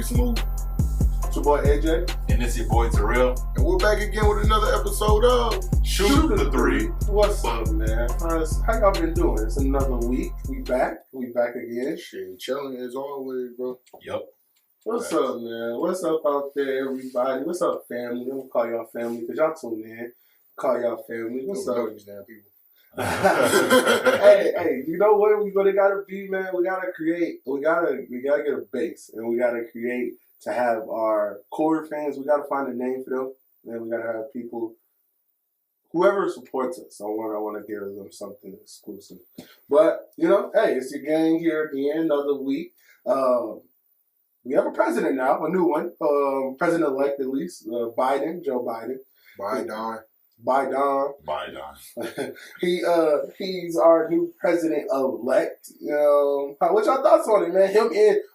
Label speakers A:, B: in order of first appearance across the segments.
A: Smoot.
B: It's your boy AJ.
C: And it's your boy Terrell.
A: And we're back again with another episode of
C: Shoot Da Thr33.
B: What's up, man? How y'all been doing? It's another week. We back again.
A: Shit, chilling as always, bro.
C: Yup.
B: What's up, man? What's up out there, everybody? What's up, family? I'm gonna call y'all family because y'all tune in. Call y'all family. What's up?
A: These damn people.
B: hey, you know what we gotta be, man? We gotta get a base, and we gotta create to have our core fans. We gotta find a name for them, and we gotta have people, whoever supports us. I want to give them something exclusive. But you know, hey, it's your gang here again, another week. We have a president now, a new one, president-elect at least, Joe Biden. Biden. He's our new president-elect. What y'all thoughts on it, man?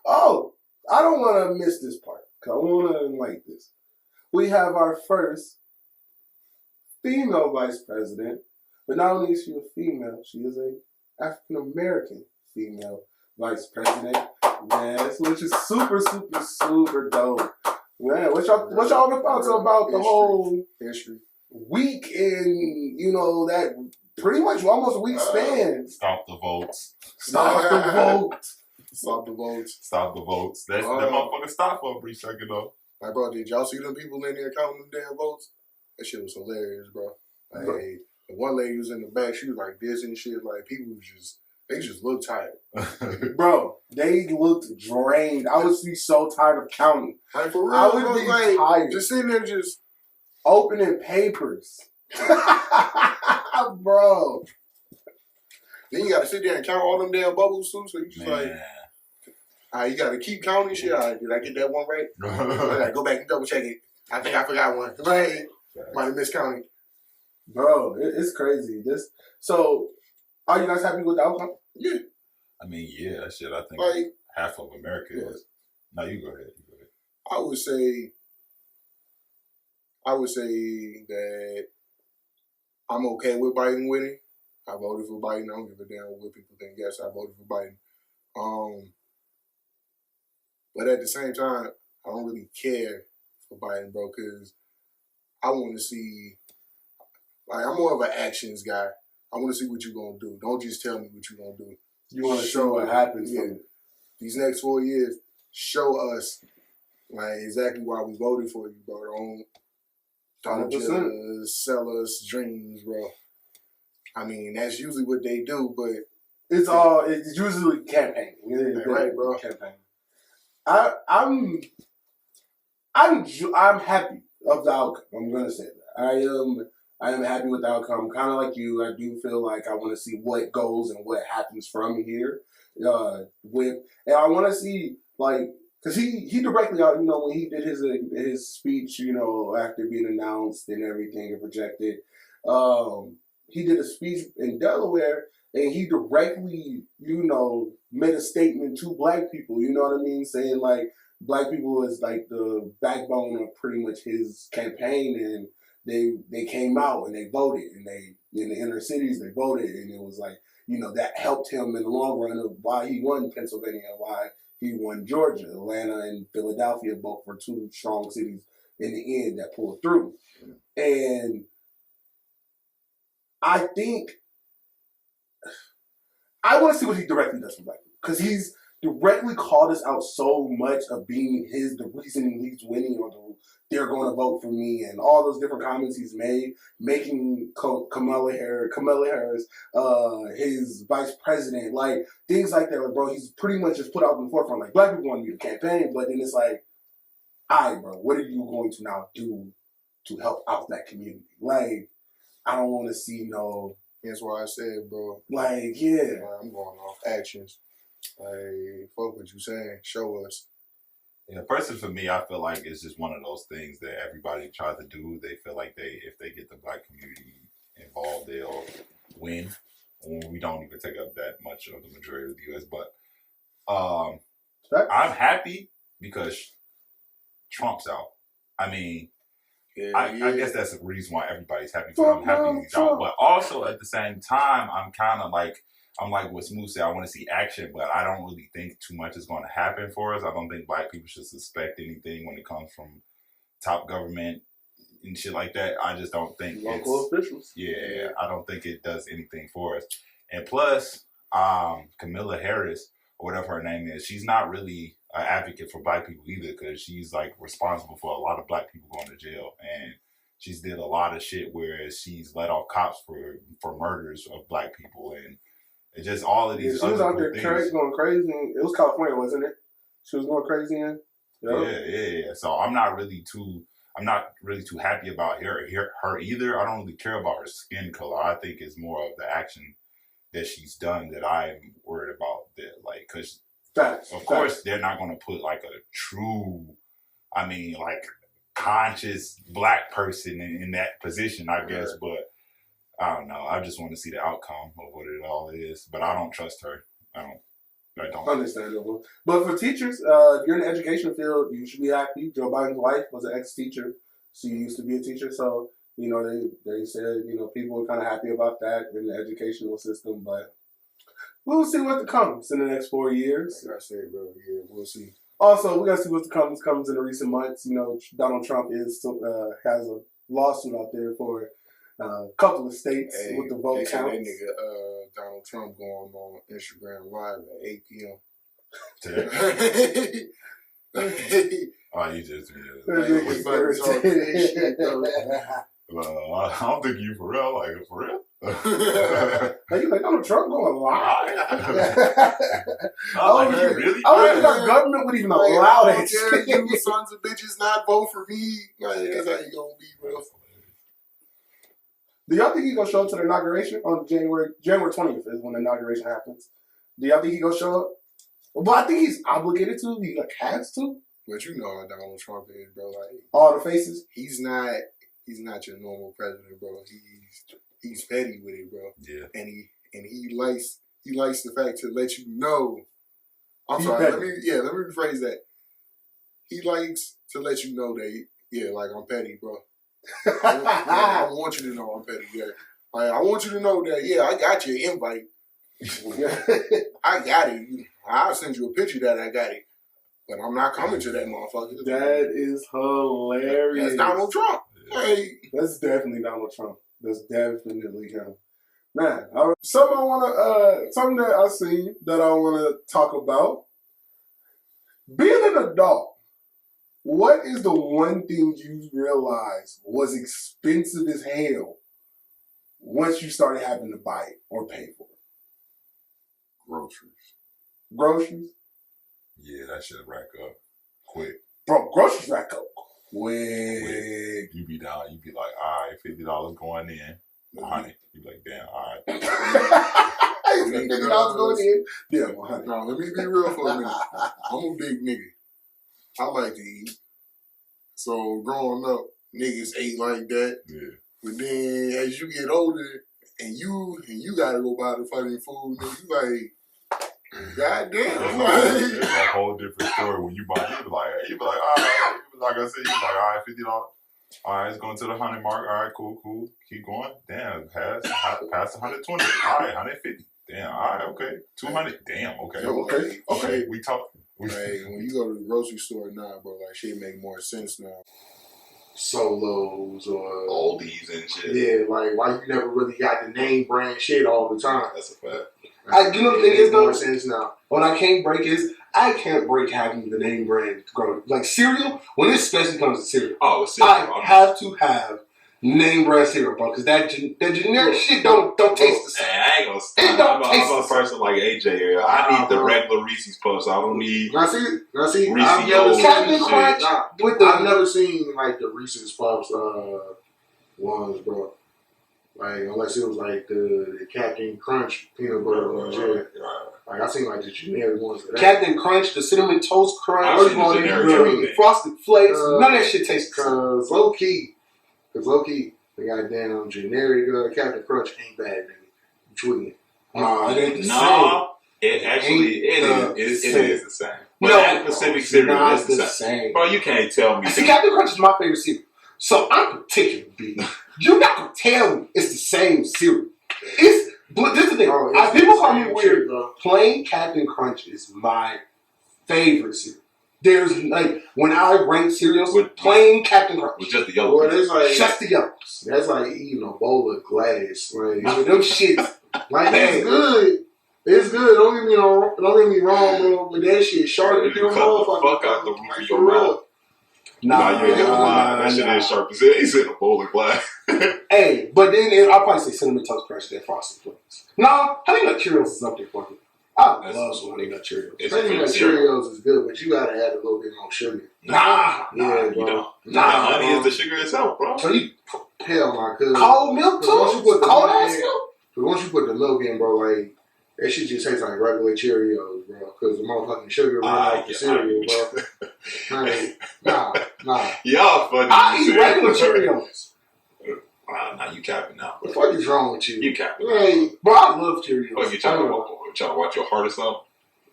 B: I don't want to miss this part, because I want to like this. We have our first female vice president, but not only is she a female, she is a African-American female vice president. Yes, which is super, super, super dope. Man, what y'all thoughts about the whole
A: history
B: week in, that pretty much almost a week span?
C: Stop the votes.
B: Stop the votes.
C: That motherfucker stopped for a brief second though.
A: Like, bro, did y'all see them people in there counting them damn votes? That shit was hilarious, bro. Like, the one lady was in the back, she was like this and shit. Like, people they just looked tired.
B: Bro, they looked drained. I would be so tired of counting.
A: Like, for real,
B: I would be tired.
A: Just sitting there just
B: opening papers. Bro.
A: Then you gotta sit there and count all them damn bubbles too. So you just you gotta keep counting shit. Did I get that one right? I gotta go back and double check it. I think I forgot one. Right. Might have miscounted.
B: Bro, it's crazy. So, are you guys happy with the outcome?
A: Yeah.
C: I mean, yeah, shit. I think
A: like,
C: half of America is. No, you go ahead.
A: I would say that I'm okay with Biden winning. I voted for Biden. I don't give a damn what people think. Yes, I voted for Biden. But at the same time, I don't really care for Biden, bro, because I want to see. Like, I'm more of an actions guy. I want to see what you're going to do. Don't just tell me what you're going to do.
B: You want to show what happens.
A: Yeah. These next 4 years, show us, like, exactly why we voted for you, bro. Don't just sell us dreams, bro. I mean, that's usually what they do, but...
B: It's usually campaigning.
A: Right, bro.
B: Campaigning. I'm happy of the outcome. I'm going to say that. I am happy with the outcome. Kind of like you, I do feel like I want to see what goes and what happens from here. And I want to see, like, because he directly, when he did his speech, after being announced and everything and projected, he did a speech in Delaware, and he directly, made a statement to black people. You know what I mean? Saying like black people is like the backbone of pretty much his campaign, and they came out and they voted, and they in the inner cities they voted, and it was like that helped him in the long run of why he won Pennsylvania and why he won Georgia. Atlanta and Philadelphia both were two strong cities in the end that pulled through, and I think I want to see what he directly does for black people, because he's directly called us out so much of being the reason he's winning, or they're going to vote for me, and all those different comments he's made, making Kamala Harris his vice president, like things like that. Like, bro, he's pretty much just put out in the forefront, like, black people want me to campaign, but then it's like, all right, bro, what are you going to now do to help out that community? Like, I don't want to see no.
A: That's why I said, bro.
B: Like, yeah.
A: I'm going off actions. Like, fuck what you saying. Show us.
C: Yeah, personally for me, I feel like it's just one of those things that everybody tries to do. They feel like if they get the black community involved, they'll win. We don't even take up that much of the majority of the U.S. But I'm happy because Trump's out. I mean, I guess that's the reason why everybody's happy. But I'm happy he's out. But also at the same time, I'm kind of like, I'm like what Smoot said. I want to see action, but I don't really think too much is going to happen for us. I don't think black people should suspect anything when it comes from top government and shit like that. I just don't think
B: local officials.
C: Yeah, I don't think it does anything for us. And plus, Camilla Harris, or whatever her name is, she's not really an advocate for black people either, because she's like responsible for a lot of black people going to jail, and she's did a lot of shit where she's let off cops for murders of black people, and it's just all of these.
B: She was out there going crazy. It was California, wasn't it? She was going crazy in.
C: Yeah. So I'm not really too happy about her either. I don't really care about her skin color. I think it's more of the action that she's done that I'm worried about. That like, because of course they're not going to put like a true, like conscious black person in that position, I guess. But I don't know. I just want to see the outcome of what it all is. But I don't trust her. I don't.
B: Understandable. But for teachers, if you're in the education field, you should be happy. Joe Biden's wife was an ex-teacher. She used to be a teacher. So, they said, people were kind of happy about that in the educational system. But we'll see what comes in the next 4 years.
A: Like I said, bro, yeah, we'll see.
B: Also, we got to see what comes in the recent months. Donald Trump has a lawsuit out there for a couple of states with the vote counts.
A: That nigga, Donald Trump going on Instagram Live at 8 p.m.
C: Oh, you just I don't think you for real. Like, for real?
B: You like Donald Trump going live?
C: Really?
B: I don't think our government would even allow that shit.
A: You sons of bitches not vote for me. Like, that's how you gonna be, bro.
B: Do y'all think he's gonna show up to the inauguration on January 20th is when the inauguration happens? Do y'all think he's gonna show up? Well, I think he's obligated to. He has to.
A: But you know how Donald Trump is, bro. Like
B: all the faces.
A: He's not your normal president, bro. He's petty with it, bro.
C: Yeah.
A: And he likes the fact to let you know. I'm
B: He's
A: sorry.
B: petty.
A: Let me rephrase that. He likes to let you know that like I'm petty, bro. I want you to know I'm petty. Yeah. Like, I want you to know that I got your invite. I got it. I'll send you a picture that I got it. But I'm not coming to that motherfucker.
B: That is hilarious.
A: That's Donald Trump. Hey.
B: That's definitely Donald Trump. That's definitely him. Man, something that I seen that I want to talk about. Being an adult, what is the one thing you realized was expensive as hell once you started having to buy it or pay for it? Groceries?
C: Yeah, that shit rack up quick.
B: Bro, groceries rack up quick.
C: You be down, you be like, all right, $50 going in. $100. You be like, damn, all right.
B: $50 going in. Yeah, $100.
A: No, let me be real for a minute. I'm a big nigga. I like to eat. So growing up, niggas ate like that. Yeah. But then as you get older and you gotta go buy the fucking food, and you like, God damn.
C: It's a whole different story when you buy. You be like, all right. Like I said, you be like, all right, $50. All right, it's going to the 100 mark. All right, cool. Keep going. Damn, pass 120. All right, 150. Damn, all right, okay. 200. Damn, okay. Okay. We talk.
A: Hey, when you go to the grocery store now, bro, like shit make more sense now.
D: Solos or
C: oldies and shit.
D: Yeah, like why you never really got the name brand shit all the time.
C: That's a fact.
D: You know the thing is though, more sense now. What I can't break is I can't break having the name brand grow. Like cereal, when it especially comes to cereal.
C: Oh, cereal.
D: I have to have name brand cereal, bro, because that generic shit don't taste the same.
C: I ain't gonna stop. I'm a person like AJ here. I need the regular Reese's Puffs. I don't need.
D: I see.
C: Reese's
D: Captain Crunch with the. I've never seen like the Reese's Puffs ones, bro. Like unless it was like the Captain Crunch peanut butter ones. Like I seen like the generic ones. Captain Crunch, the cinnamon toast crunch, frosted flakes. None of that shit tastes the same. Cause low key, the goddamn generic Captain Crunch ain't bad, nigga. You tweaking? It ain't the same.
C: It actually is the same. But that Pacific cereal is the same. Bro, you can't tell me.
D: See, Captain Crunch is my favorite cereal. So I'm particular, B. You're not gonna tell me it's the same cereal. It's
B: But this is the thing. People call me weird. Plain Captain Crunch is my favorite cereal. There's like when I rank cereals with plain Captain Crunch.
C: With just the yellow.
D: Well, it's like
B: just the yellows.
D: That's like eating a bowl of glass. Like
B: them shits.
D: Like it's good. It's good. Don't get me wrong, bro. But that shit sharp.
C: You cut the fuck out the roof of your mouth.
B: Nah,
C: you ain't gonna lie. That shit ain't sharp as hell. He said a bowl of glass.
B: Hey, but then I'll probably say Cinnamon Toast Crunch than Frosted Flakes. No, Honey Nut Cheerios is up there for me. I love some Honey Nut Cheerios.
D: Honey Nut Cheerios is good, but you gotta add a little bit more sugar.
B: Nah,
C: you don't. Nah, honey is the sugar itself, bro.
D: So you hell my cousin.
B: Cold milk too. Cold ass milk.
D: But once you put the milk in, bro, like that shit just tastes like regular Cheerios, bro. Because the motherfucking sugar run off the cereal, bro. Like, nah.
C: Y'all funny.
B: I eat regular Cheerios.
C: Nah, you capping now.
D: What the fuck is wrong with you?
C: You capping.
D: Hey,
B: bro, I love Cheerios.
C: Oh, you trying to watch your heart or something?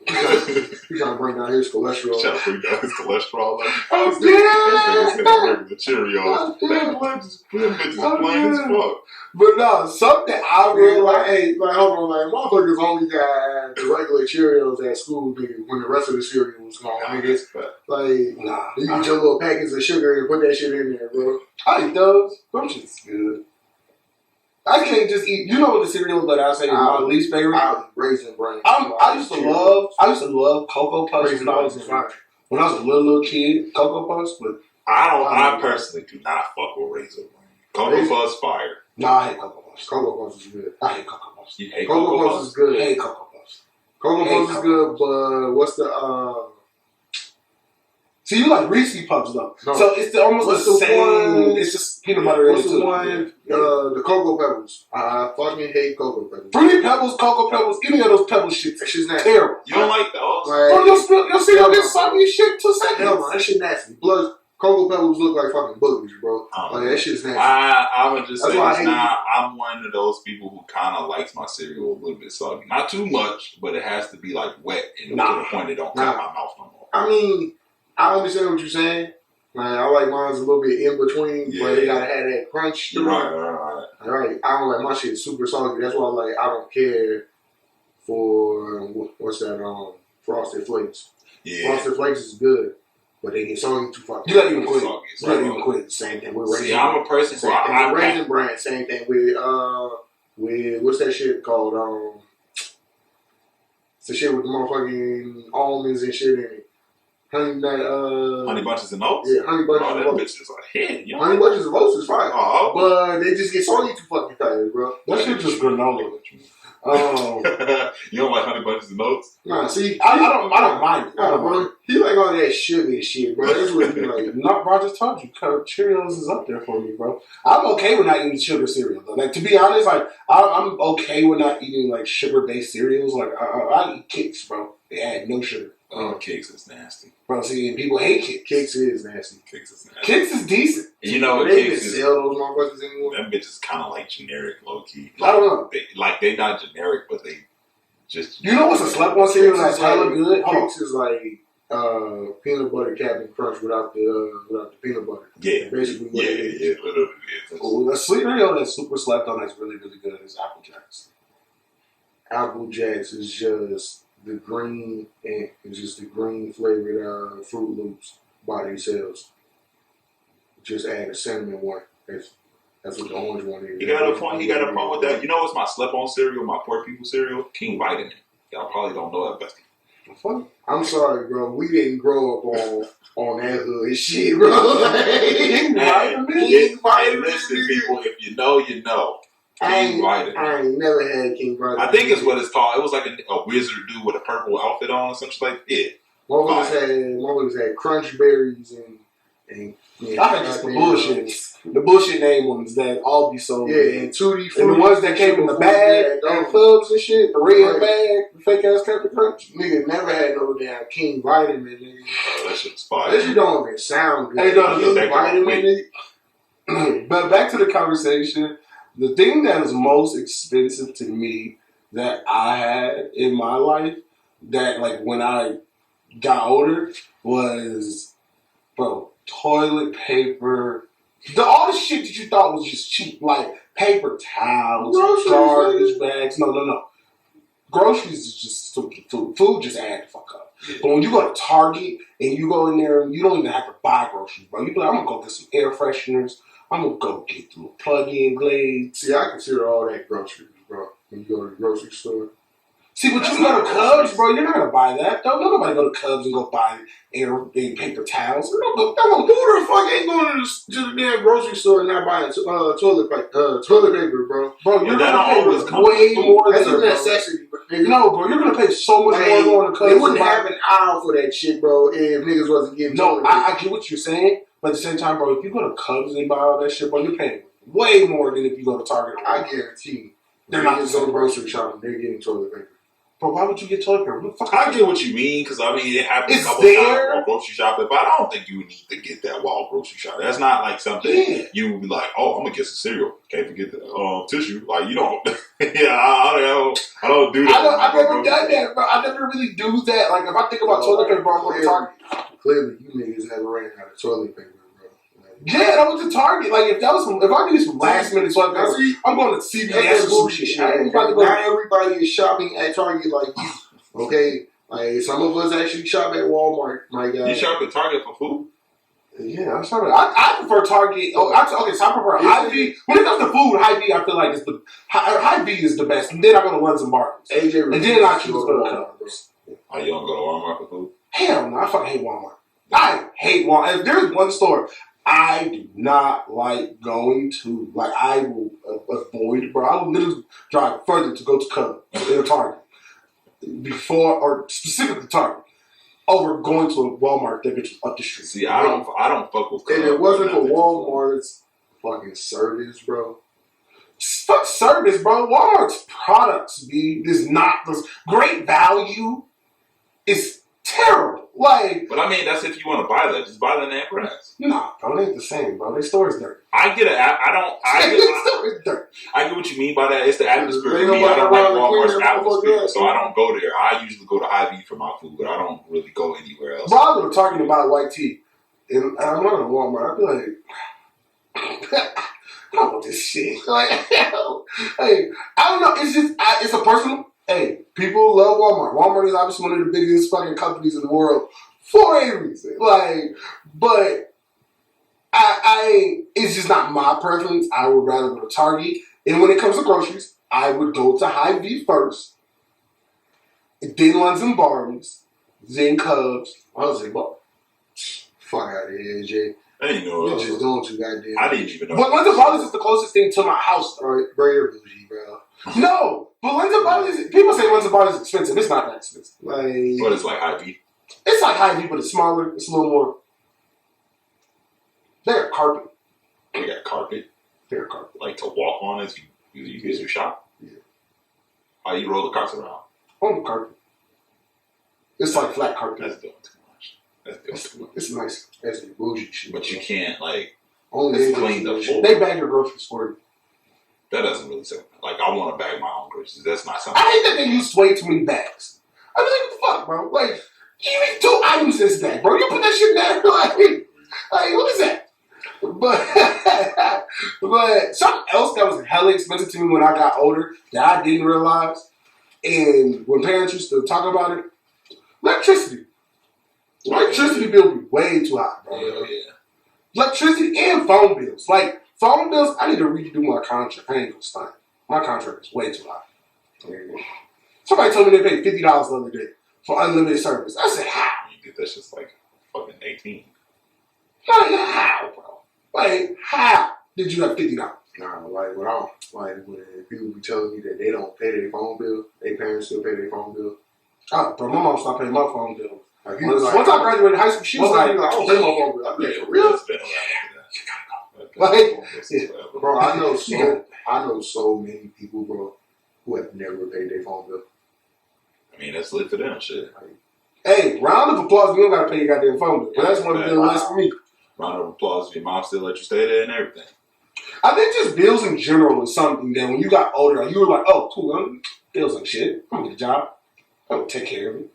D: He's trying to bring down his cholesterol.
C: Trying to bring down his cholesterol.
B: Oh, yeah.
C: This nigga's regular Cheerios. That bitch is plain as fuck.
B: But no, something I really like.
D: Hey, like, hold on, like, motherfuckers only got the regular Cheerios at school, nigga, when the rest of the cereal was gone, niggas. Like, you get your little packets of sugar and put that shit in there, bro.
B: I eat those. Those shit's good. I can't just eat. You know what the cereal that I say is my least favorite?
D: Raisin Bran.
B: I used to love Cocoa Puffs when I was a little kid. Cocoa Puffs, but
C: I personally do not fuck with Raisin Bran. Cocoa Puffs fire.
B: Nah, I hate Cocoa Puffs.
D: Cocoa Puffs is good.
B: I hate Cocoa Puffs.
C: You hate
D: Cocoa Puffs is good.
B: I hate Cocoa Puffs.
D: Cocoa Puffs is good, but what's the
B: See, you like Reese's Puffs though,
D: no.
B: So it's almost the same. One, it's just peanut butter.
D: What's the one? The Cocoa Pebbles. I fucking hate Cocoa Pebbles.
B: Fruity Pebbles, Cocoa Pebbles, any of those Pebble shits. That shit's nasty. Terrible.
C: You don't like those?
B: Bro, you'll see how this soggy shit 2 seconds.
D: Hell no, that shit nasty. Plus, Cocoa Pebbles look like fucking boogers, bro. Like that shit's nasty.
C: I would just say this now. I'm one of those people who kind of likes my cereal a little bit soggy. Not too much, but it has to be like wet and to the point it don't cut my mouth no more.
D: I mean, I understand what you're saying. Like, I like mine's a little bit in between, but it gotta have that crunch. Right. I don't like my shit super soggy. That's why I don't care for what's that Frosted Flakes.
C: Yeah.
D: Frosted Flakes is good, but they get soggy too fucking.
B: You gotta even quit. You gotta even quit.
D: Same thing with Raisin.
C: See, I'm a person who I
D: Raisin Bran. Same thing with what's that shit called? It's the shit with the motherfucking almonds and shit in it. Honey
C: Bunches of Oats?
D: Yeah, Honey Bunches of Oats.
C: Bitch is like, hey,
D: Honey Bunches of Oats is fine.
C: Oh.
D: But they just get soggy too fucking fast, bro.
B: That shit just granola.
C: You don't like Honey Bunches of Oats?
D: Nah, see,
B: I don't mind it.
D: Nah, bro. He like all that sugar shit, bro. That's what he like.
B: Not, bro, I just told you, Cheerios is up there for me, bro. I'm okay with not eating sugar cereal, though. Like, to be honest, like, I'm okay with not eating, like, sugar-based cereals. Like, I eat Kicks, bro. They add no sugar.
C: Kicks is nasty.
B: Bro, see, people hate Kicks.
D: Kicks is nasty.
B: Kicks is decent.
C: You know what
D: they
C: Kicks is?
D: Sell those motherfuckers anymore?
C: Them bitches kind of like generic, low key.
B: I don't know.
C: They not generic, but they just.
B: You know what's a slept-on cereal that's hella good?
D: Kicks is like peanut butter Captain Crunch without the peanut butter.
C: Yeah,
D: basically.
C: Yeah, literally it is.
B: A cereal that's super slept on that's really, really good is Apple Jacks.
D: Apple Jacks is just the green and it's just the green flavored Fruit Loops by themselves. Just add a cinnamon one. That's what the orange one is.
C: He got a point. He got a point with that. You know what's my slept-on cereal? My poor people cereal? King Vitamin. Y'all probably don't know that, bestie.
D: I'm sorry, bro. We didn't grow up on that hood shit, bro.
C: King Vitamin. Listen, people, if you know, you know.
D: I ain't never had King Vitamin.
C: I think it's what it's called. It was like a wizard dude with a purple outfit on or something like that.
D: Motherfuckers had crunch berries and
B: I think it's the bullshit. The bullshit name ones that all be sold.
D: Yeah, and Tutti Frutti.
B: And the ones that came in the bag and clubs and shit. The red bag, the fake ass Captain Crunch.
D: Nigga never had no damn King Vitamin, nigga.
C: Oh, that shit's fire.
D: That shit don't even sound good.
B: Hey,
D: King Vitamin,
B: nigga. But back to the conversation. The thing that is most expensive to me that I had in my life, that like when I got older, was, bro, toilet paper. All all the shit that you thought was just cheap, like paper towels,
D: Groceries,
B: garbage bags. No. Groceries is just stupid food. Food just add the fuck up.
C: Yeah.
B: But when you go to Target and you go in there, you don't even have to buy groceries, bro. You be like, I'm gonna go get some air fresheners. I'm gonna go get the plug-in glades.
D: See, I consider all that groceries, bro. When you go to the grocery store.
B: See, but
C: That's
B: you go
C: not
B: to Cubs,
C: groceries.
B: bro. You're not gonna buy that. Don't nobody go to Cubs and go buy air and paper towels.
D: Who the fuck ain't going to the damn grocery store and not buying toilet paper, bro?
B: Bro, you're
C: But that
B: gonna pay
C: always comes
B: way
C: with food.
B: more
D: That's
B: than
D: a necessity, bro.
B: No, bro, you're gonna pay so much more going to Cubs.
D: They wouldn't
B: than
D: have an aisle for that shit, bro, if niggas wasn't getting
B: No,
D: toilet paper.
B: I get what you're saying, but at the same time, bro, if you go to Cubs and buy all that shit, bro, you're paying way more than if you go to Target.
D: I guarantee you.
B: They're not
D: just go to grocery shopping, they're getting toilet paper.
B: Bro, why would you get toilet paper? What the fuck?
C: I get what you mean, because I mean it happens
B: It's
C: a couple
B: there.
C: times while grocery shopping, but I don't think you need to get that while grocery shopping. That's not like something you would be like, oh, I'm gonna get some cereal. Can't forget the tissue. Like you don't. Yeah, I don't do that.
B: I've never done that, bro. I never really do that. Like if I think about toilet paper, bro, I'm going to Target.
D: Clearly, you niggas never ran out of toilet paper, bro.
B: Yeah, I went to Target. Like if I need some last minute toilet paper, I'm going to CVS
D: That's
B: or some
D: bullshit.
B: shit.
D: Not
B: I ain't about to go.
D: everybody is shopping at Target like you. Okay, like some of us actually shop at Walmart. My God,
C: You shop at Target for food?
B: Yeah, I'm sorry. I prefer Target. So I prefer Hy-Vee. When it comes to food, Hy-Vee, I feel like it's the Hy-Vee is the best. And then I go to Lunds and Bargains.
D: AJ,
B: And then I choose to go to Cubs.
C: Oh, you don't go to Walmart for food?
B: Hell no, I fucking hate Walmart. I hate Walmart. If there's one store I do not like going to, like I will avoid, bro. I will literally drive further to go to Cubs in a Target before, or specifically Target, over going to a Walmart that bitch was up the street.
C: See, I don't fuck with.
D: and it wasn't for Walmart's fucking service, bro.
B: Fuck service, bro. Walmart's products, B, is not this great value. It's terrible. Like,
C: But I mean, that's if you want to buy that. Just buy the name brands.
B: nah, bro, it ain't the same, bro. Their store is dirty.
C: I get it.
B: Their store is dirty.
C: I get what you mean by that. It's the atmosphere
D: Ain't
C: for me. I don't
D: nobody
C: like
D: around to
C: Walmart's
D: clean that
C: atmosphere,
D: motherfucker up.
C: so I don't go there. I usually go to Hy-Vee for my food, but I don't really go anywhere else.
B: Bro, I go to Target to buy white tea, and I'm not at Walmart. I be like, I don't want this shit. Like, hey, I don't know. It's just, it's a personal. Hey, people love Walmart. Walmart is obviously one of the biggest fucking companies in the world for a reason. Like, but it's just not my preference. I would rather go to Target. And when it comes to groceries, I would go to Hy-Vee first, then Lunds and Barnes, then Cubs.
D: I was like, what? Fuck out of here, AJ.
C: I didn't know.
D: You're just doing too goddamn.
C: I didn't even know.
B: But Lunds and Barnes is the closest thing to my house, though.
D: Bro, you're bougie, bro.
B: No, but Lunds and Barnes, people say Lunds and Barnes is expensive. It's not that expensive.
C: But it's like Hy-Vee.
B: It's like Hy-Vee, but it's smaller. It's a little more. They're carpet.
C: They got carpet,
B: They're carpet.
C: like to walk on as you shop.
B: Yeah.
C: How you roll the carts around?
B: On the carpet. It's like flat carpet.
C: That's doing too much. That's doing too much.
B: It's nice.
D: That's the bougie shit.
C: But you can't like.
D: Only
C: It's
D: they
C: cleaned up.
D: shit.
B: They bag your groceries for you.
C: That doesn't really sound like I want to bag my own groceries. That's not something.
B: I hate that they use way too many bags. I mean, like, what the fuck, bro? Like, you need 2 items in this bag, bro. You put that shit there, like what is that? But something else that was hella expensive to me when I got older that I didn't realize, and when parents used to talk about it, electricity. Electricity bill be way too high, bro.
C: Hell yeah.
B: Electricity and phone bills. Like, phone bills, I need to redo my contract. I ain't gonna stunt. My contract is way too high. Somebody told me they paid $50 the other day for unlimited service. I said, how?
C: You get that shit's like fucking 18.
B: Like, how, bro? Like, how did you have $50?
D: Nah, like when people be telling me that they don't pay their phone bill, their parents still pay their phone bill.
B: Oh, bro, my mom stopped paying my phone bill.
D: Like,
B: Once I graduated high school, she was like,
D: I don't pay my phone bill. I'm like, for real?
C: It's been a
B: Like,
D: Bro, I know so many people, bro, who have never paid their phone bill.
C: I mean, that's lit for them, shit.
B: hey, round of applause. You don't gotta pay your goddamn phone bill. But that's one of the less for me.
C: Round of applause if your mom still let you stay there and everything.
B: I think just bills in general is something that when you got older, you were like, oh, cool, bills and shit. I'm gonna get a job. I'm gonna take care of it.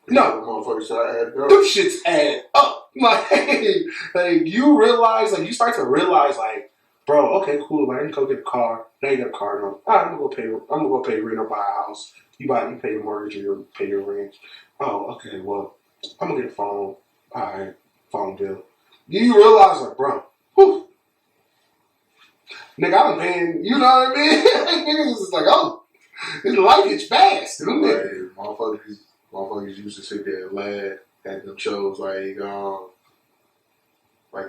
B: No,
D: Motherfuckers I had, bro.
B: them shits add up. Like you realize, like you start to realize, like bro, okay, cool. Like, I need to go get a car. Now you got a car. No. All right, I'm gonna go pay rent or buy a house. You pay your mortgage or you pay your rent. Oh, okay, well, I'm gonna get a phone. All right, phone bill. You realize, like, bro, whew, nigga, I'm paying, you know what I mean? Niggas is like, oh, this life gets fast.
D: Like, motherfuckers used to sit there and laugh at them shows like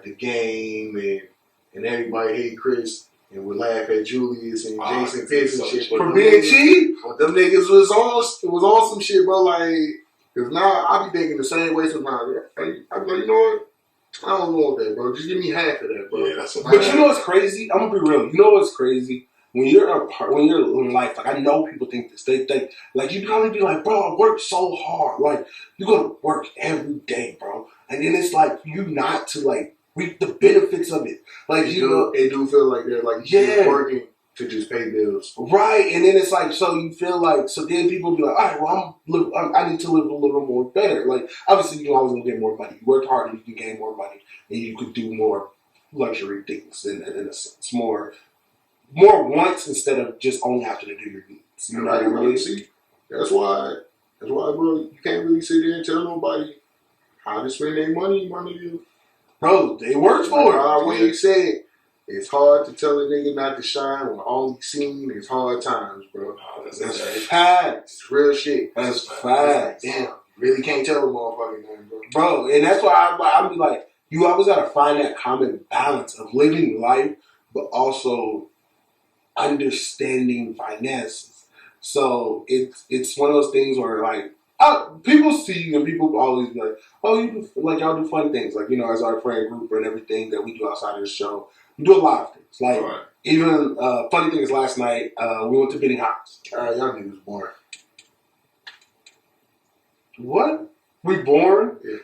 D: The Game and Everybody Hate Chris and would laugh at Julius and Jason Pitts and shit.
B: For being cheap?
D: But them niggas was on some shit, bro. Like, cause now I be thinking the same way sometimes. I be like, you know what? I don't want that, bro. Just give me half of that, bro.
C: Yeah, that's what.
B: But you know what's crazy? I'm gonna be real. You know what's crazy? When you're in life, like I know people think this. They think like you probably be like, bro, I work so hard. Like you go to work every day, bro, and then it's like you not to like reap the benefits of it. Like
D: it do feel like they're like you're working to just pay bills,
B: right? And then it's like so you feel like so then people be like, all right, well I need to live a little more better. Like obviously you always gonna get more money. You work hard and you can gain more money, and you could do more luxury things in a sense, more wants instead of just only having to do your needs. You know what I mean?
D: See, that's why, bro, you can't really sit there and tell nobody how to spend their money, my nigga.
B: Bro, they work for it.
D: I always said, it's hard to tell a nigga not to shine when all he's seen is hard times, bro.
B: That's facts.
D: It's real shit.
B: That's facts.
D: Damn, you really can't tell a motherfucker nothing, bro.
B: Bro, and that's why I'm be like, you always gotta find that common balance of living life, but also understanding finances. So it's one of those things where like people see you and people always be like, oh, you do, like y'all do fun things, like as our friend group and everything that we do outside of the show. We do a lot of things. Like even funny thing is last night we went to Benny House.
D: Y'all niggas born.
B: What? We born?
D: Yeah.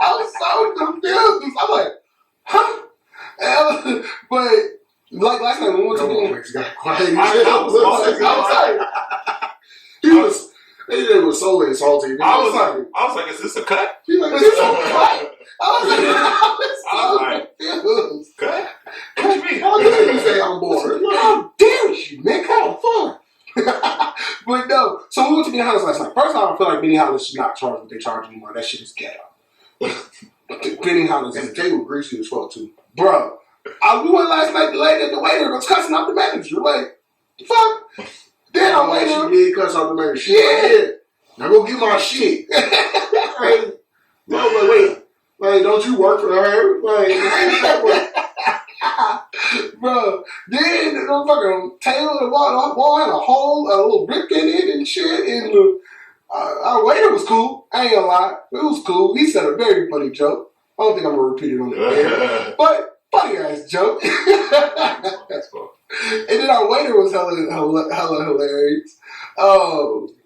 B: I was so confused. I'm like, huh? But like last night when we went to Benny House,
D: got quiet. I was like, they were so insulting.
C: I was like, is this a cut?
D: He's like, is this a cut? I was
C: like,
D: confused.
C: Cut? What you mean?
D: How dare you say I'm bored?
B: How dare you, man? Have fun. But no, so we went to Benny House last night. First off, I feel like Benny House should not charge what they charge anymore. That shit is ghetto. Benny House
D: and the table greasy as fuck too.
B: Bro, we went last night, the waiter was cussing out the manager. Like, the fuck? Then I waited.
D: She did cuss out the manager. She like, now go get my shit. Like, no, wait. Like, don't you work for her? Like,
B: bro, then the fucking tail of the wall had a hole, a little rip in it and shit. And our waiter was cool. I ain't gonna lie. It was cool. He said a very funny joke. I don't think I'm gonna repeat it on the air. But funny ass joke. And then our waiter was hella hilarious.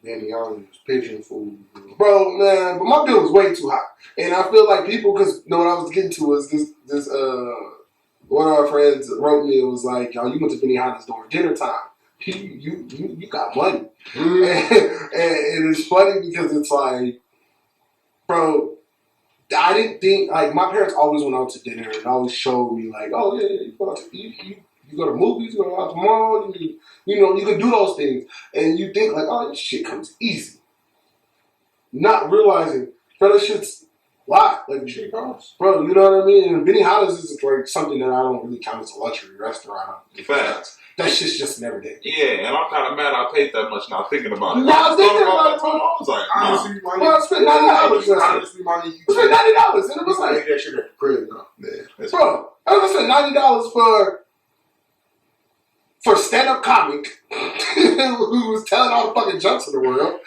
D: Danny Allen was pigeon food.
B: Bro, man, but my bill was way too high. And I feel like people, because what I was getting to was this one of our friends wrote me, it was like, yo, you went to Benihana's during dinner time. You got money. And it's funny because it's like, bro, I didn't think, like, my parents always went out to dinner and always showed me, like, oh, yeah, you go to movies, you go out to the mall, you can do those things. And you think, like, oh, this shit comes easy. Not realizing, bro, this shit's a lot. Like, shit costs. Bro, you know what I mean? And Benihana's is like something that I don't really count as a luxury restaurant.
E: Facts.
B: That shit's just never did.
E: Yeah, and I'm kind of mad I paid that much now thinking about it.
B: Now thinking about it,
E: I was like,
D: honestly,
B: I spent $90.
D: Honestly, money.
B: I spent $90, and it was like,
D: that shit at the crib now.
E: yeah,
B: bro, I spent $90 for stand-up comic who was telling all the fucking jokes in the world,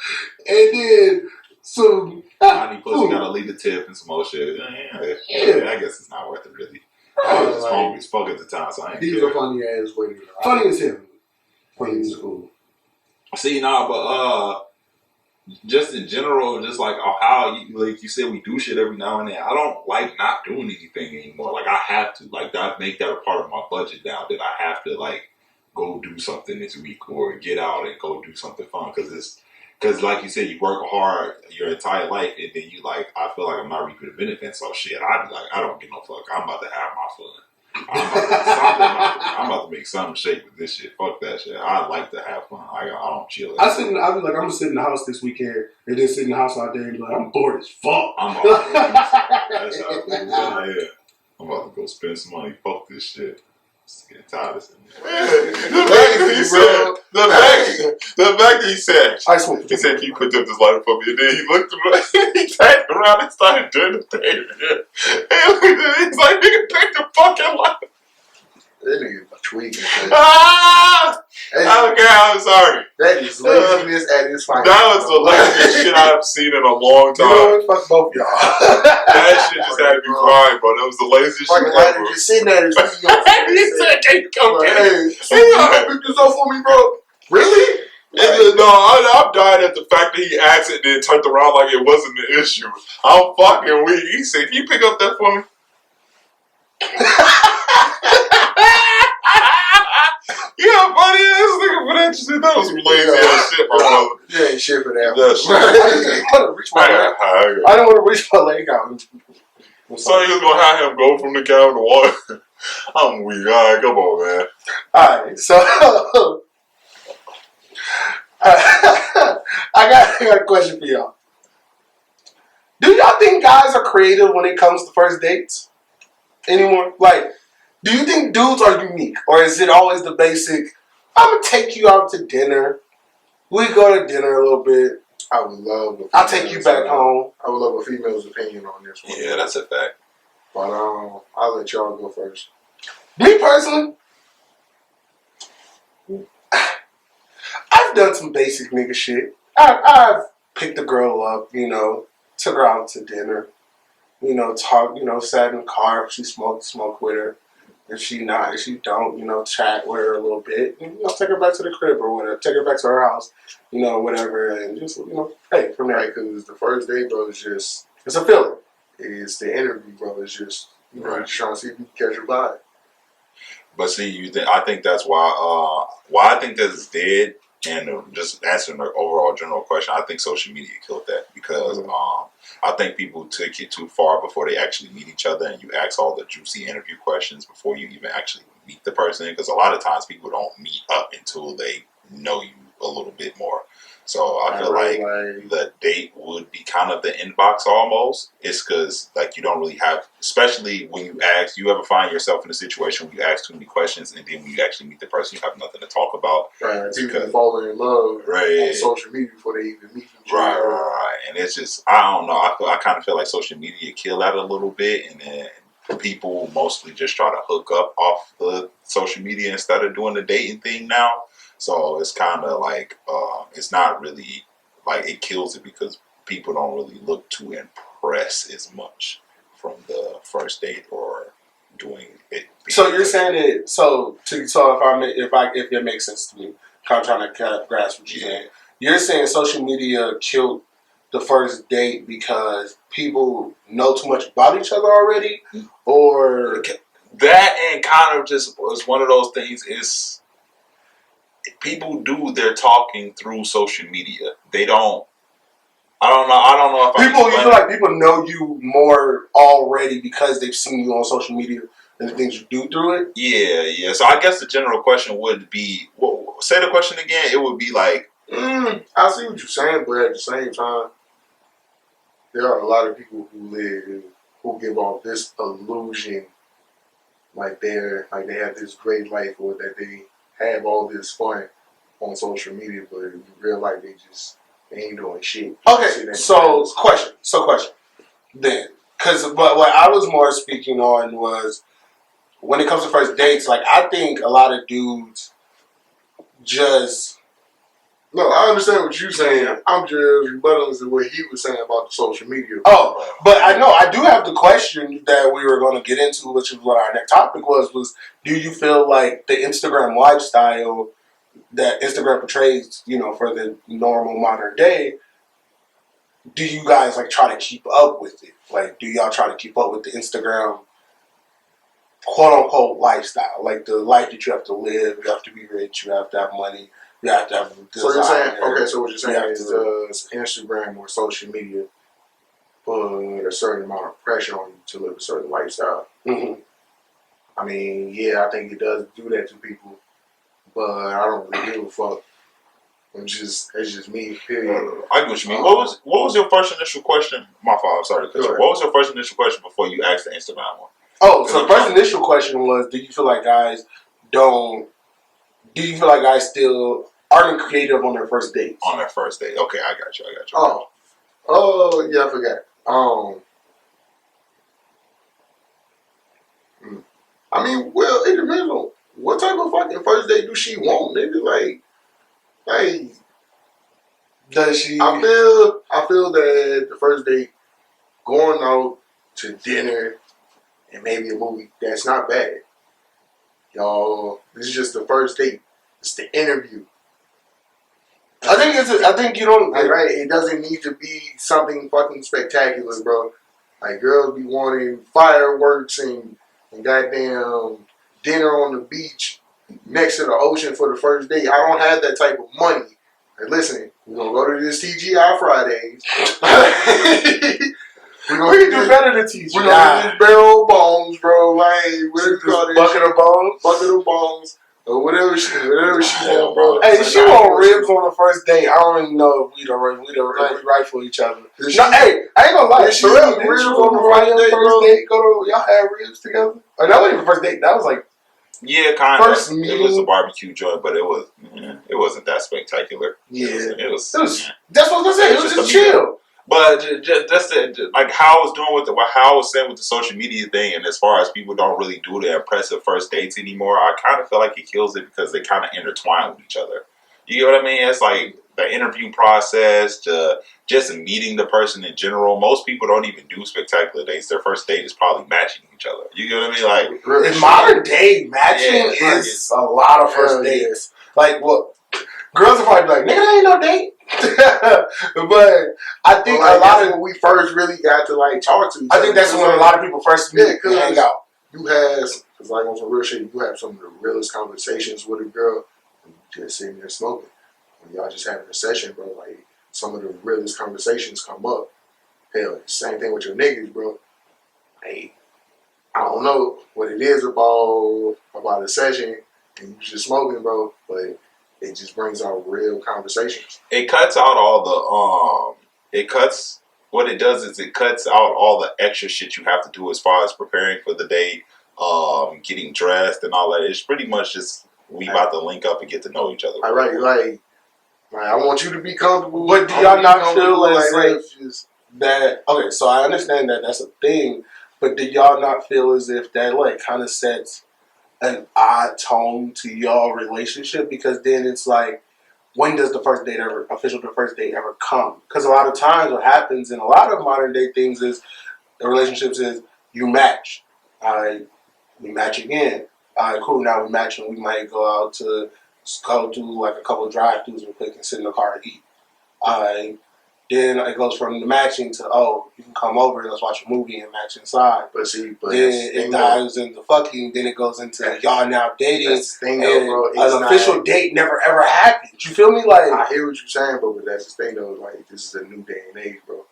B: and then some
E: 90 plus you gotta leave the tip and some more shit. Yeah, I guess it's not worth it really. I was just hungry as fuck at the time, so I ain't
D: He's
E: care.
D: a funny ass waiter.
B: funny as hell.
D: Funny as cool.
E: See, but just in general, just like how like you said, we do shit every now and then. I don't like not doing anything anymore. Like I have to, like I make that a part of my budget now. That I have to like go do something this week or get out and go do something fun because like you said, you work hard your entire life and then you like I I feel like I'm not reaping the benefits. So shit, I'd be like, I don't give no fuck. I'm about to have my fun. I'm about to make something shake with this shit. Fuck that shit. I like to have fun. I don't chill.
B: I'll be like, I'm gonna sit in the house this weekend and then sit in the house all day and be like, I'm bored as fuck.
E: I'm about to go do something. That's how it is out here. I'm about to go spend some money. Fuck this shit. Just getting tired of this. The fact that he said, he said, can you put up this lighter for me? And then he looked around, he turned around and started doing the thing again. And he's like, nigga, pick the fucking lighter.
D: That nigga tweaking.
E: Ah! Okay, I'm sorry.
D: That is laziness at its finest.
E: That was the laziest shit I've seen in a long time.
D: You know what? Fuck both y'all.
E: That shit just had me crying, bro. That was the laziest shit
D: Fucking lighter just sitting there.
E: He said, can you come get it?
D: Hey, pick this up for me, bro. Really?
E: No, I'm dying at the fact that he asked it and then turned around like it wasn't the issue. I'm fucking weak. He said, can you pick up that for me? Yeah, buddy, this nigga for that shit. That was some lazy ass shit, my brother.
D: You ain't shit for that.
E: That shit.
D: I didn't want to reach my leg. I didn't want to reach my leg out.
E: So he was gonna have him go from the cabin to water. I'm weak. All right, come on, man.
B: All right, so I got a question for y'all. Do y'all think guys are creative when it comes to first dates anymore? Like, do you think dudes are unique, or is it always the basic? I'm gonna take you out to dinner. We go to dinner a little bit.
D: I would love.
B: I'll take you back home.
D: I would love a female's opinion on this one.
E: Yeah, that's a fact.
D: But I'll let y'all go first.
B: Me personally, I've done some basic nigga shit. I've picked a girl up, you know, took her out to dinner, you know, talk, you know, sat in the car. If she smoke with her. If she don't, you know, chat with her a little bit. And, you know, take her back to the crib or whatever. Take her back to her house, you know, whatever. And just, you know, hey, from there.
D: Because the first date, bro, is just...
B: It's a feeling.
D: It's the interview, bro. It's just, you know, just trying to see if you can catch your vibe.
E: But see, I think that's why I think that's dead. And just answering the overall general question, I think social media killed that because I think people took it too far before they actually meet each other, and you ask all the juicy interview questions before you even actually meet the person. Because a lot of times people don't meet up until they know you a little bit more. So I feel like the date would be kind of the inbox almost. It's because like you don't really have, especially when you ask, you ever find yourself in a situation where you ask too many questions and then when you actually meet the person, you have nothing to talk about.
D: Right, people fall in love on social media before they even meet each other.
E: Right. And it's just, I don't know. I kind of feel like social media killed that a little bit, and then people mostly just try to hook up off the social media instead of doing the dating thing now. So it's kind of like, it's not really, like it kills it because people don't really look to impress as much from the first date or doing it.
B: So you're saying it, if it makes sense to me, I'm trying to grasp what you're saying. You're saying social media killed the first date because people know too much about each other already? Or
E: that, and kind of just was one of those things is, people do their talking through social media. They don't. I don't know if
B: you feel like people know you more already because they've seen you on social media and the things you do through it.
E: Yeah. So I guess the general question would be, say the question again. It would be like,
D: I see what you're saying, but at the same time, there are a lot of people who give off this illusion, like they have this great life or that they have all this fun on social media, but in real life they ain't doing shit.
B: Okay, so question. Then, because what I was more speaking on was when it comes to first dates. Like I think a lot of dudes just.
D: No, I understand what you're saying. I'm just rebutting to what he was saying about the social media.
B: Oh, but I know I do have the question that we were going to get into, which is what our next topic was do you feel like the Instagram lifestyle that Instagram portrays, you know, for the normal modern day, do you guys like try to keep up with it? Like, do y'all try to keep up with the Instagram quote unquote lifestyle? Like the life that you have to live, you have to be rich, you have to have money. You have to have
D: so you're saying, okay, so what you're saying is Instagram or social media put a certain amount of pressure on you to live a certain lifestyle.
B: Mm-hmm.
D: I mean, yeah, I think it does do that to people, but I don't really give a fuck. It's just me. Period.
E: I get what you mean. What was your first initial question? My fault. Sorry to cut you. What was your first initial question before you asked the Instagram one?
B: Oh, so the first initial question was: do you feel like guys still aren't creative on their first dates?
E: On their first date. Okay, I got you.
D: Oh, yeah, I forgot. I mean, well, it depends on what type of fucking first date do she want, nigga. Like,
B: does she?
D: I feel that the first date, going out to dinner and maybe a movie, that's not bad. Y'all, this is just the first date. It's the interview.
B: I think you don't.
D: Like, right? It doesn't need to be something fucking spectacular, bro. Like, girls be wanting fireworks and goddamn dinner on the beach next to the ocean for the first date. I don't have that type of money. Like, listen, we're gonna go to this TGI Fridays.
B: We can do better than TGI.
D: We're gonna get this barrel of bones, bro. Like, whatever you call it,
B: bucket of bones,
D: or whatever she want, bro.
B: Hey, she want ribs on the first date. I don't even know if we right for each other. No, hey, I ain't gonna lie. Terrell, ribs on the first date. Y'all had ribs together? Oh, that wasn't even first date. That was like
E: kind of.
B: First meeting.
E: It was a barbecue joint, but it wasn't that spectacular.
B: Yeah,
E: it was.
B: That's what I was gonna say. It was just chill.
E: But just like how I was doing how I was saying with the social media thing, and as far as people don't really do the impressive first dates anymore, I kind of feel like it kills it because they kind of intertwine with each other. You get what I mean? It's like the interview process to just meeting the person in general. Most people don't even do spectacular dates. Their first date is probably matching each other. You get what I mean? Like
B: in modern day, matching is a lot of first dates. Like what? Girls are probably like, nigga, that ain't no date. But I think a lot of when
D: we first really got to like talk to each other.
B: I think that's when a lot of people first meet and hang out.
D: You have, because like on some real shit, you have some of the realest conversations with a girl just sitting there smoking. When y'all just having a session, bro, like some of the realest conversations come up. Hell, same thing with your niggas, bro. Hey, I don't know what it is about a session and you just smoking, bro, but it just brings out real conversations.
E: It cuts out all the what it does is it cuts out all the extra shit you have to do as far as preparing for the date, getting dressed and all that. It's pretty much just we about to link up and get to know each other.
D: All right, like I want you to be comfortable.
B: But do y'all not feel as if that? Okay, so I understand that that's a thing, but do y'all not feel as if that like kind of sets an odd tone to y'all relationship? Because then it's like, when does the first date ever come? Because a lot of times what happens in a lot of modern day things is the relationships is you match. We match again. Cool, now we match and we might go out to go do like a couple of drive-thrus real quick and sit in the car and eat. Then it goes from the matching to, you can come over and let's watch a movie and match inside.
D: But
B: then it dives into fucking. Then it goes into y'all now dating. That's the thing, though, bro. An official date never ever happened. You feel me? Like
D: I hear what you're saying, but that's the thing, though. Like this is a new day and age, bro.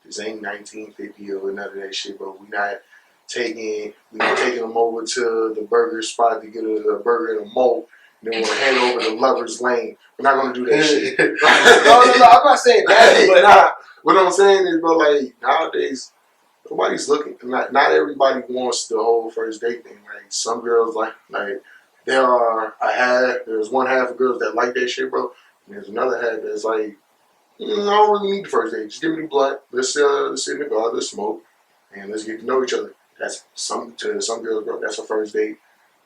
D: This ain't 1950 or none of that shit, bro. We not taking them over to the burger spot to get a burger and a mold. Then we're gonna hand over the lover's lane. We're not gonna do that shit.
B: No, I'm not saying that, but
D: what I'm saying is, bro, like nowadays, nobody's looking. Not everybody wants the whole first date thing. Like some girls, like there's one half of girls that like that shit, bro. And there's another half that's like, I don't really need the first date. Just give me the blunt. Let's sit in the car. Let's smoke, and let's get to know each other. That's some girls, bro. That's a first date.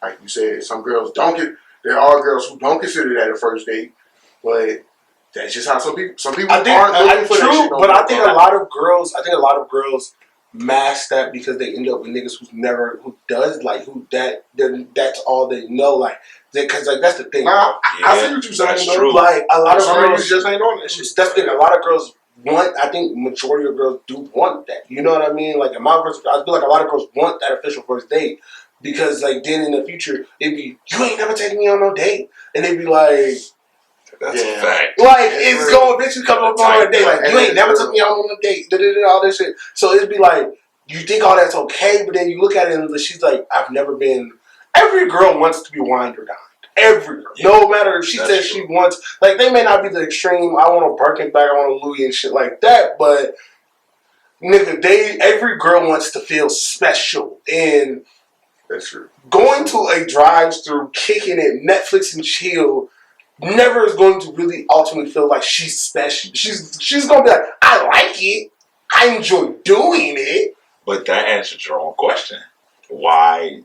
D: Like you said, some girls don't get. There are girls who don't consider that a first date, but that's just how some people aren't looking for that shit.
B: But I think a lot of girls mask that because they end up with niggas that's all they know. Like, because like that's the thing.
D: I see what you're saying.
E: That's true.
B: Like a lot of girls
D: just ain't on that shit.
B: That's the thing. A lot of girls want. I think majority of girls do want that. You know what I mean? Like in my first, I feel like a lot of girls want that official first date. Because like then in the future it'd be, you ain't never taking me on no date, and they'd be like,
E: That's a fact.
B: Like, it's going, bitch, you come up on a date. Like, you ain't never took me out on a date. All this shit. So it'd be like, you think all that's okay, but then you look at it and she's like, I've never been. Every girl wants to be wined or dined. Every girl. No matter if she says she wants, like, they may not be the extreme, I want a Birkin bag, I want a Louis and shit like that, but nigga, every girl wants to feel special. And
D: that's true.
B: Going to a drive-thru, kicking it, Netflix and chill, never is going to really ultimately feel like she's special. She's going to be like, I like it. I enjoy doing it.
E: But that answers your own question. Why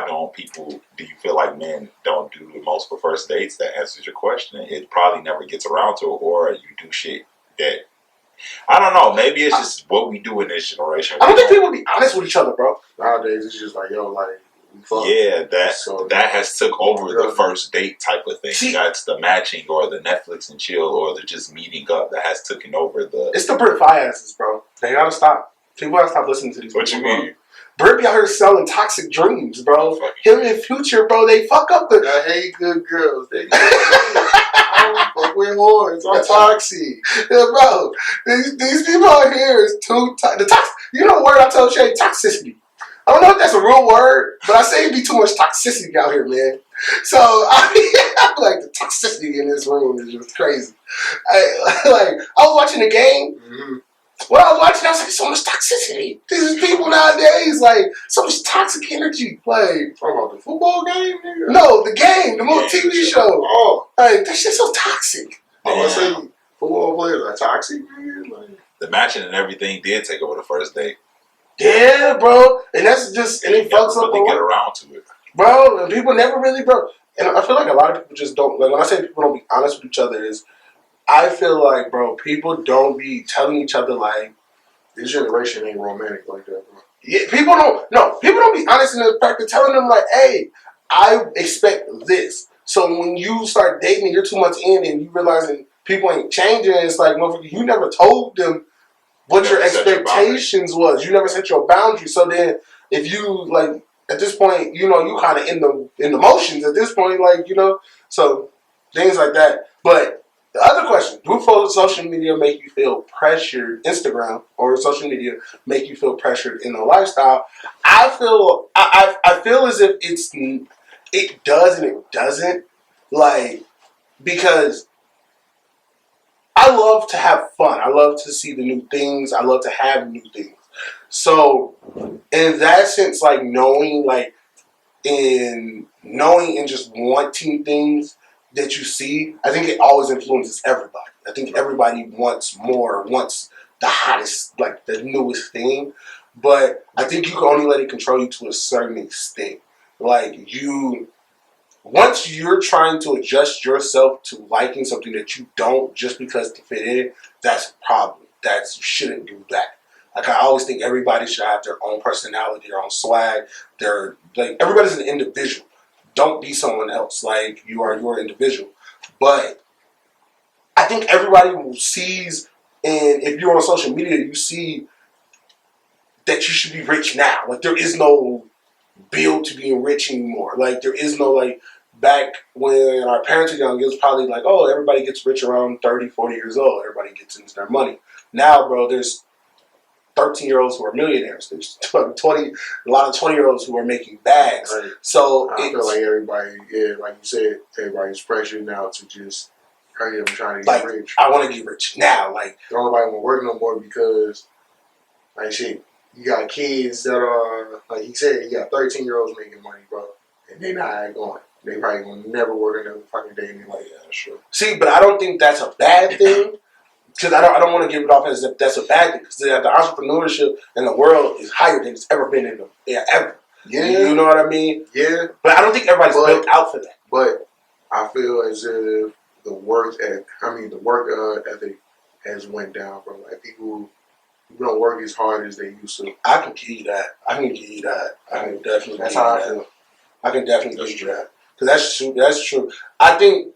E: don't people, do you feel like men don't do the most for first dates? That answers your question. It probably never gets around to it, or you do shit that, I don't know, maybe it's just what we do in this generation.
B: I don't think people be honest with each other, bro.
D: Nowadays, it's just like, yo, like,
E: yeah, that has took over the first date type of thing. That's the matching or the Netflix and chill or the just meeting up that has taken over the.
B: It's the Brit asses, bro. They gotta stop. People gotta stop listening to these
E: what
B: people.
E: What you mean?
B: Brit be out here selling toxic dreams, bro. Him and Future, bro, they fuck up the.
D: I hate good girls. They I don't fuck with whores. I'm toxic.
B: Yeah, bro. These people out here is too toxic. You know the word I told Shay? Toxicity. I don't know if that's a real word, but I say it'd be too much toxicity out here, man. So I feel like the toxicity in this room is just crazy. I was watching the game.
D: Mm-hmm.
B: When I was watching, I was like, so much toxicity. These people nowadays, like, so much toxic energy. Like,
D: talking about the football game, nigga?
B: No, the game, the movie TV show.
D: Oh,
B: like that shit's so toxic.
D: I was saying football players are toxic, nigga. Like,
E: the matching and everything did take over the first date.
B: Yeah, bro, and that's just and it fucks up.
E: Really get around to it,
B: bro. And people never really, bro. And I feel like a lot of people just don't. Like when I say people don't be honest with each other, is I feel like, bro, people don't be telling each other like
D: this generation ain't romantic like that, bro.
B: Yeah, people don't. No, people don't be honest in the fact of telling them like, hey, I expect this. So when you start dating, you're 2 months in, and you realizing people ain't changing. It's like, motherfucker, you never told them what your expectations was. You never set your boundaries. So then, if you like at this point, you know, you kind of in the motions at this point, like, you know, so things like that. But the other question: do social media make you feel pressured? Instagram or social media make you feel pressured in a lifestyle? I feel as if it does and it doesn't. Like, because I love to have fun. I love to see the new things. I love to have new things. So, in that sense, like knowing and just wanting things that you see, I think it always influences everybody. I think everybody wants more, wants the hottest, like the newest thing. But I think you can only let it control you to a certain extent. Like once you're trying to adjust yourself to liking something that you don't just because to fit in, that's a problem. You shouldn't do that. Like, I always think everybody should have their own personality, their own swag. Everybody's an individual. Don't be someone else. Like, you are your individual. But I think everybody sees, and if you're on social media, you see that you should be rich now. Like, there is no build to being rich anymore. Like, there is no, like, back when our parents were young, it was probably like, oh, everybody gets rich around 30, 40 years old. Everybody gets into their money. Now, bro, there's 13-year-olds who are millionaires. There's a lot of 20-year-olds who are making bags.
D: Right.
B: So
D: I feel like everybody, like you said, everybody's pressured now to just hurry up and trying to get rich.
B: I want to get rich now. Like,
D: don't nobody want to work no more because, like, shit, you got kids that are, like he said, you got 13-year-olds making money, bro, and they not going. They probably gonna never work another fucking day in their life. Yeah, sure.
B: See, but I don't think that's a bad thing. Because I don't want to give it off as if that's a bad thing. Because the entrepreneurship in the world is higher than it's ever been ever.
D: Yeah.
B: You know what I mean?
D: Yeah.
B: But I don't think everybody's built out for that.
D: But I feel as if the work ethic has went down, bro. Like, people don't work as hard as they used to.
B: I can give you that. I can definitely.
D: That's how I feel.
B: I can definitely give you that. Because that's true. That's true. I think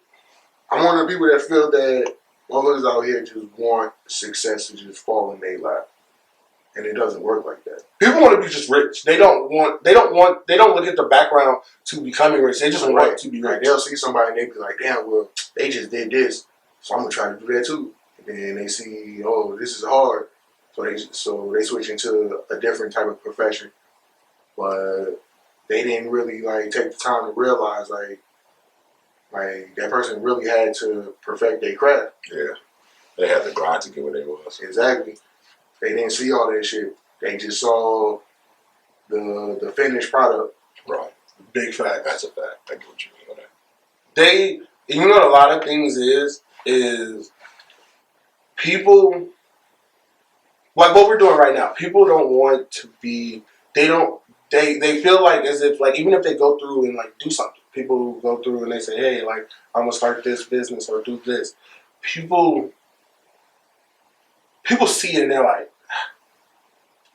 D: I'm one of the people that feel that motherfuckers out here just want success to just fall in their lap.
A: and it doesn't work like that.
B: People want to be just rich. They don't look at the background to becoming rich. They just want to be rich.
A: Like they'll see somebody and they be like, damn, well, they just did this, so I'm gonna try to do that too. And then they see, oh, this is hard, so they switch into a different type of profession. But they didn't really like take the time to realize like that person really had to perfect their craft.
E: Yeah, they had to grind to get where they was.
A: Exactly. They didn't see all that shit. They just saw the finished product.
E: Right.
B: Big fact.
E: That's a fact. I get what you mean on that.
B: You know what a lot of things is people, like what we're doing right now, people don't want to be, they feel like as if, like, even if they go through and, like, do something, people go through and they say, hey, like, I'm going to start this business or do this. People see it and they're like,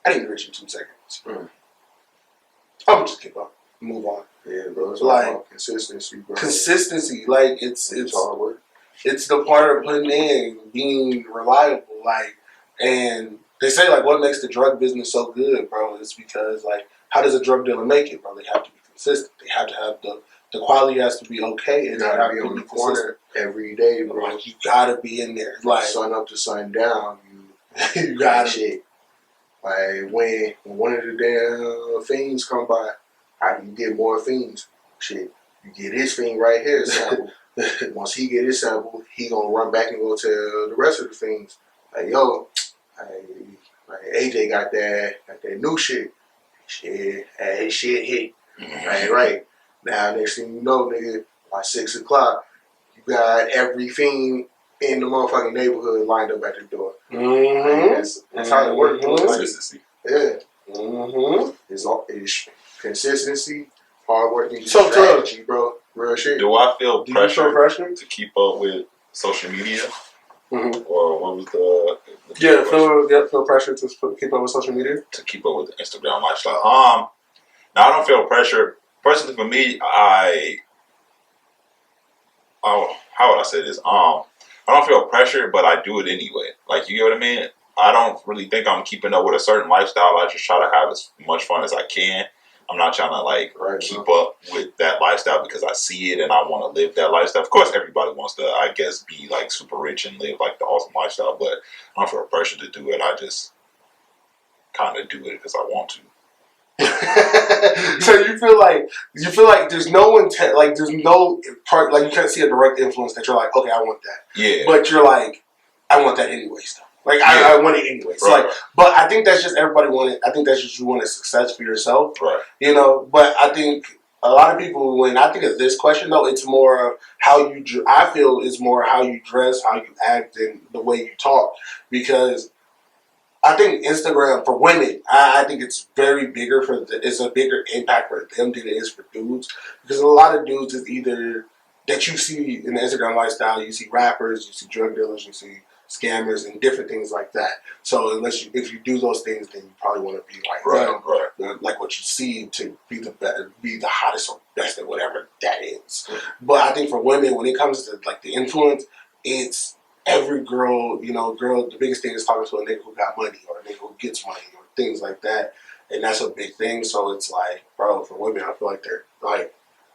B: I didn't reach in 2 seconds. I'm going to just keep up, move on.
A: Yeah, bro. It's
B: like
A: about consistency, bro.
B: Consistency, like, it's
A: hard work.
B: It's the part of putting in, being reliable, like, and they say, like, what makes the drug business so good, bro, is because, like, how does a drug dealer make it, bro? They have to be consistent. They have to have the quality has to be okay.
A: You gotta be on the corner every day, bro.
B: Like, you gotta be in there. Like,
A: sun up to sun down,
B: you gotta.
A: Shit. Like, when one of the damn fiends come by, how do you get more fiends? Shit, you get his fiend right here, sample. Once he get his sample, he gonna run back and go tell the rest of the fiends, like, yo, like AJ got that new shit. Shit, hey, shit hit. Right. Now, next thing you know, nigga, by 6 o'clock, you got every fiend in the motherfucking neighborhood lined up at the door. That's how it works.
E: Consistency.
A: Yeah. It's consistency, hard work, and strategy, bro. Real shit.
E: Do I feel pressure
B: pressure
E: to keep up with social media?
B: Mm-hmm.
E: Or what was the
B: feel pressure to keep up with social media?
E: To keep up with the Instagram lifestyle. Now, I don't feel pressure. Personally, for me, how would I say this? I don't feel pressure, but I do it anyway. Like, you get what I mean? I don't really think I'm keeping up with a certain lifestyle. I just try to have as much fun as I can. I'm not trying to keep up with that lifestyle because I see it and I want to live that lifestyle. Of course, everybody wants to, I guess, be like super rich and live like the awesome lifestyle, but I don't feel pressure to do it. I just kind of do it because I want to.
B: So you feel like there's no intent, like there's no part, like you can't see a direct influence that you're like, okay, I want that.
E: Yeah.
B: But you're like, I want that anyways, though. Like, yeah. I want it anyways.
E: Right.
B: Like, but I think that's just everybody wanted. I think that's just you want a success for yourself.
E: Right.
B: You know, but I think a lot of people, when I think of this question, though, it's more of how you, I feel it's more how you dress, how you act, and the way you talk. Because I think Instagram, for women, I think it's very bigger it's a bigger impact for them than it is for dudes. Because a lot of dudes is either, that you see in the Instagram lifestyle, you see rappers, you see drug dealers, you see scammers and different things like that. So if you do those things, then you probably want to be like them, like what you see, to be the hottest or best at whatever that is. But I think for women, when it comes to like the influence, it's every girl, the biggest thing is talking to a nigga who got money or a nigga who gets money or things like that, and that's a big thing. So it's like, bro, for women, I feel like they're like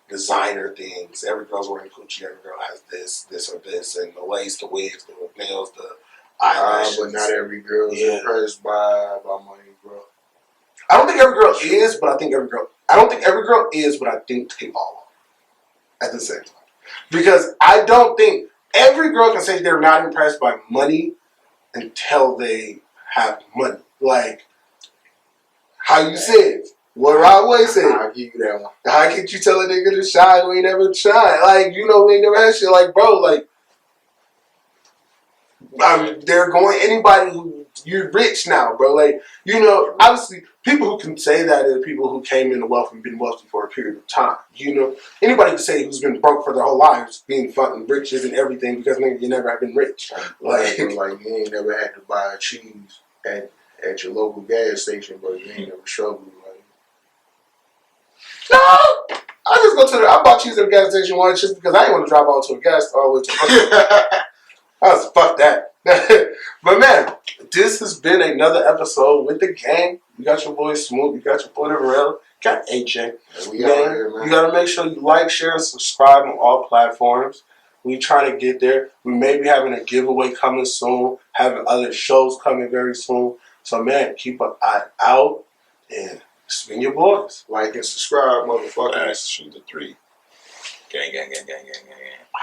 B: designer things. Every girl's wearing Gucci. Every girl has this or this, and the lace, the wigs, the nails, the eyelashes.
A: But not every girl is impressed by money, bro.
B: I don't think every girl is, but I think every girl. I don't think every girl is, but I think they all are at the same time. Because I don't think every girl can say they're not impressed by money until they have money. Like how you said. What Rodway said.
A: I'll give you that one.
B: How can you tell a nigga to shine who ain't never shine? Like, we ain't never had shit. Like, bro, like, they're going, anybody who, you're rich now, bro. Like, obviously, people who can say that are people who came into wealth and been wealthy for a period of time. Anybody can say who's been broke for their whole lives, being fucking rich isn't everything because, nigga, you never have been rich.
A: Like you ain't never had to buy a cheese at your local gas station, but you ain't never struggled.
B: No, I bought cheese at a gas station once just because I didn't want to drive all the way to a gas. I was fuck that. But man, this has been another episode with the gang. You got your boy Smoot. You got your boy Terrell. Got AJ.
D: We out here, man.
B: You got to make sure you like, share, and subscribe on all platforms. We trying to get there. We may be having a giveaway coming soon. Having other shows coming very soon. So, man, keep an eye out. And spin your boys.
D: Like and subscribe, motherfuckers.
E: Shoot the three. Gang, gang, gang, gang, gang, gang, gang.